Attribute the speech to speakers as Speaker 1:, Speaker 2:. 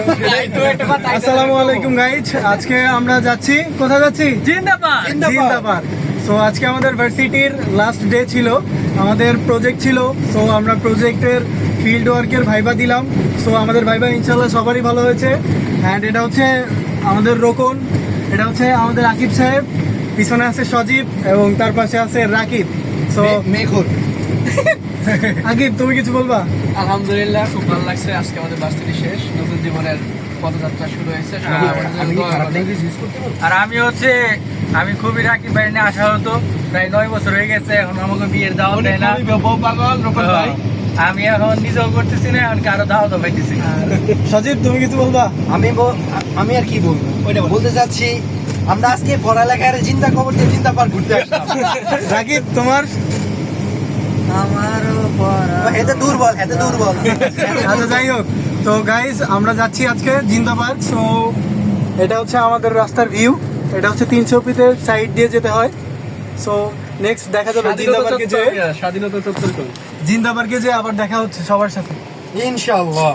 Speaker 1: আসসালামু আলাইকুম গাইজ, আজকে আমরা যাচ্ছি, কোথায় যাচ্ছি? জিন্দাবাদ। সো আজকে আমাদের ভার্সিটির লাস্ট ডে ছিল, আমাদের প্রজেক্ট ছিল। সো আমরা প্রজেক্টের ফিল্ড ওয়ার্কের ভাইবা দিলাম। সো আমাদের ভাইবা ইনশাল্লাহ সবারই ভালো হয়েছে। অ্যান্ড এটা হচ্ছে আমাদের রোকন, এটা হচ্ছে আমাদের আকিব সাহেব, পিছনে আছে সজীব এবং তার পাশে আছে রাকিব। সো
Speaker 2: মেঘর
Speaker 1: আকিব, তুমি কিছু বলবা?
Speaker 3: আলহামদুলিল্লাহ, খুব ভালো লাগছে। আজকে আমাদের ভার্সিটি শেষ, নতুন জীবনের পদযাত্রা শুরু হয়েছে। আর আমি খুবই রাকিব ভাই নিয়ে আসা হতো, প্রায় 9 বছর হয়ে গেছে। এখন আমাকে বিয়ের দাওয়াত দেয় না। আমি এখন নিজেও করতেছি না, এখন কারো দাওয়াত পাইতেছি না।
Speaker 1: সজীব, তুমি কিছু বলবা?
Speaker 2: আমি আর কি বলবো, বলতে চাচ্ছি আমরা আজকে পড়ালেখার চিন্তা খবর দিয়ে চিন্তা পার ঘুরতে আসলাম।
Speaker 1: রাকিব, তোমার?
Speaker 2: এতে দুর্বল
Speaker 1: আচ্ছা, যাই হোক, তো গাইজ আমরা যাচ্ছি আজকে জিন্দাবাদ। সো এটা হচ্ছে আমাদের রাস্তার ভিউ, এটা হচ্ছে 300 ফিটের সাইড দিয়ে যেতে হয়। সো নেক্সট দেখা যাবে জিন্দাবাদকে যে
Speaker 3: স্বাধীনতা চত্বর।
Speaker 1: জিন্দাবাদকে যে আবার দেখা হচ্ছে সবার সাথে
Speaker 2: ইনশাআল্লাহ।